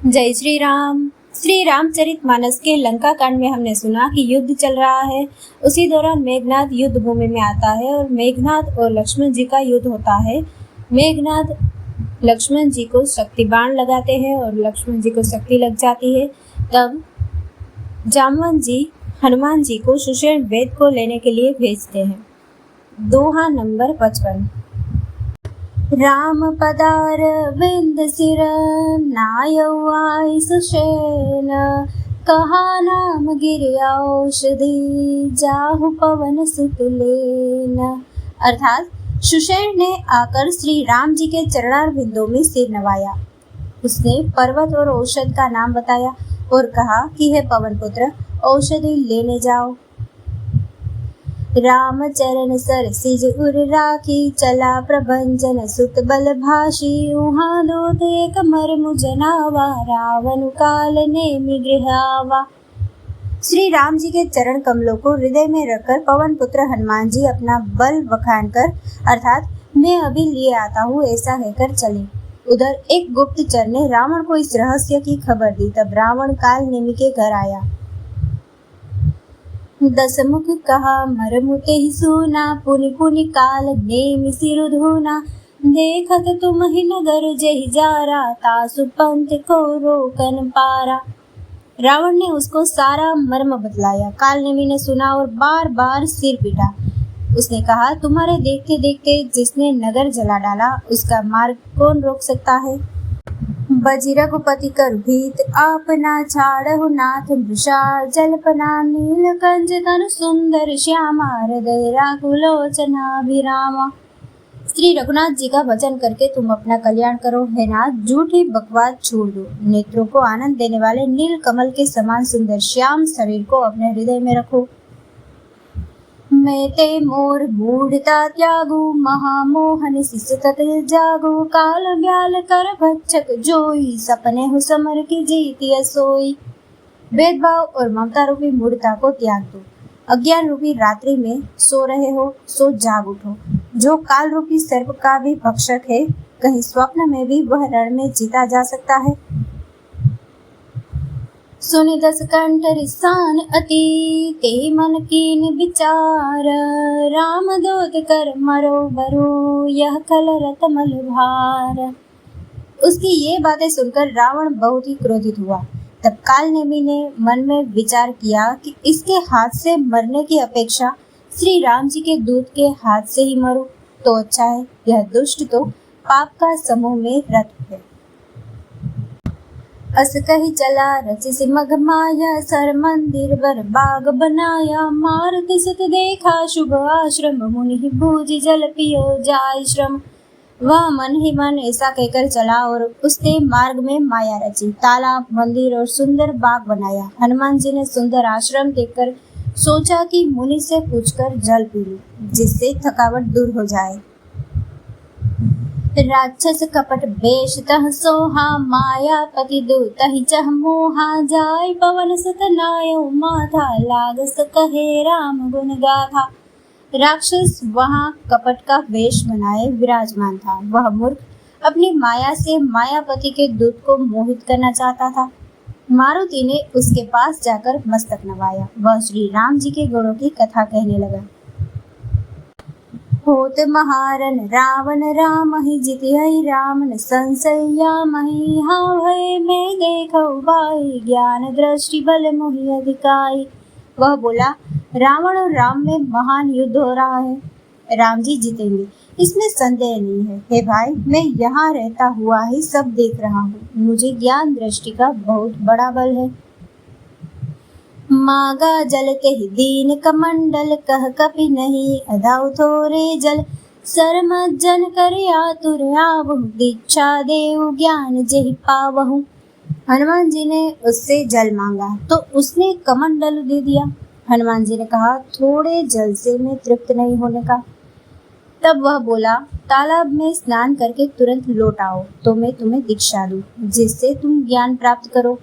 जय श्री राम। श्री रामचरितमानस के लंका कांड में हमने सुना कि युद्ध चल रहा है। उसी दौरान मेघनाद युद्ध भूमि में आता है और मेघनाद और लक्ष्मण जी का युद्ध होता है। मेघनाद लक्ष्मण जी को शक्ति बाण लगाते हैं और लक्ष्मण जी को शक्ति लग जाती है। तब जामवंत जी हनुमान जी को सुषेण वेद को लेने के लिए भेजते हैं। दोहा नंबर 55। राम पदार विंद सिर नायौ आई सुषेण, कहा नाम गिरि औषधि जाहु पवन सुत लेन। अर्थात सुषेण ने आकर श्री राम जी के चरणार बिंदों में सिर नवाया। उसने पर्वत और औषध का नाम बताया और कहा कि हे पवन पुत्र, औषधि लेने जाओ। राम चरण सर सिज उर राखी, चला प्रभंजन सुत बल भाषी। उहाँ दूत एक मर्मु जनावा, रावण काल नेमि गृह आवा। श्री राम जी के चरण कमलों को हृदय में रखकर पवन पुत्र हनुमान जी अपना बल बखान कर अर्थात मैं अभी लिए आता हूँ ऐसा कहकर चले। उधर एक गुप्तचर ने रावण को इस रहस्य की खबर दी। तब रावण काल नेमि के घर आया। दसमुख कहा मरमुते ही सुना, पुनि पुनि काल नेमि सिरु धूना। देखत तुम ही नगर जहि जारा, तासु पंथ को रोकन पारा। रावण ने उसको सारा मर्म बतलाया। काल नेमि ने सुना और बार बार सिर पीटा। उसने कहा, तुम्हारे देखते देखते जिसने नगर जला डाला, उसका मार्ग कौन रोक सकता है। बजि रघुपति कर भीत, आपना छाड़हु नाथ वृषा। जल्पना नील कंज तनु सुंदर श्यामा, हृदय राघु लोचनाभिरामा। श्री रघुनाथ जी का भजन करके तुम अपना कल्याण करो। हे नाथ, झूठी बकवाद छोड़ दो। नेत्रों को आनंद देने वाले नील कमल के समान सुंदर श्याम शरीर को अपने हृदय में रखो। मैं ते मोर मूढ़ता त्यागू, महामोहन शिष तत जागू। काल ब्याल कर भक्षक जोई, सपने हो समर की जीतिय सोई। भेदभाव और ममता रूपी मूढ़ता को त्याग दो। अज्ञान रूपी रात्रि में सो रहे हो, सो जाग उठो। जो काल रूपी सर्प का भी भक्षक है, कहीं स्वप्न में भी वह रण में जीता जा सकता है। सुनि दस कंठ रिसान अति, ते मन कीन विचार। राम दूत कर मरो बरो, यह कल रत मल भार। उसकी ये बातें सुनकर रावण बहुत ही क्रोधित हुआ। तब काल नेमि ने मन में विचार किया कि इसके हाथ से मरने की अपेक्षा श्री राम जी के दूत के हाथ से ही मरूं तो अच्छा है। यह दुष्ट तो पाप का समूह में रत है। अस कही चला रचिस मघ माया, सर मंदिर बर बाग बनाया। मारुति सुत देखा शुभ आश्रम, मुनि भूजि जल पियो जाय श्रम। वह मन ही मन ऐसा कहकर चला और उसने मार्ग में माया रची, तालाब, मंदिर और सुंदर बाग बनाया। हनुमान जी ने सुंदर आश्रम देखकर सोचा कि मुनि से पूछकर जल पी लूं, जिससे थकावट दूर हो जाए। राक्षस कपट बेश तह सोहा, मायापति दूत ही चह मोहा। जाय पवन सुत नायौ माथा, लागस कहे राम गुण गाथा। राक्षस वहाँ कपट का वेश बनाए विराजमान था। वह मूर्ख अपनी माया से मायापति के दूत को मोहित करना चाहता था। मारुति ने उसके पास जाकर मस्तक नवाया। वह श्री राम जी के गुणों की कथा कहने लगा। होत महारन रावण राम ही, जितिहि राम न संशया मही। हाँ भय मैं देखौ भाई, ज्ञान दृष्टि बल मोहि अधिकाई। वह बोला, रावण और राम में महान युद्ध हो रहा है। राम जी जीतेंगे, इसमें संदेह नहीं है। हे भाई, मैं यहाँ रहता हुआ ही सब देख रहा हूँ। मुझे ज्ञान दृष्टि का बहुत बड़ा बल है। मागा जल के ही दीन कमंडल, कह कपि नहीं अधाउ थोरे जल। सरमज्जन कर आतुर आवहु, दीक्षा देव ज्ञान जेहि पावहु। हनुमान जी ने उससे जल मांगा तो उसने कमंडल दे दिया। हनुमान जी ने कहा, थोड़े जल से मैं तृप्त नहीं होने का। तब वह बोला, तालाब में स्नान करके तुरंत लौट आओ तो मैं तुम्हें दीक्षा दूं, जिससे तुम ज्ञान प्राप्त करो।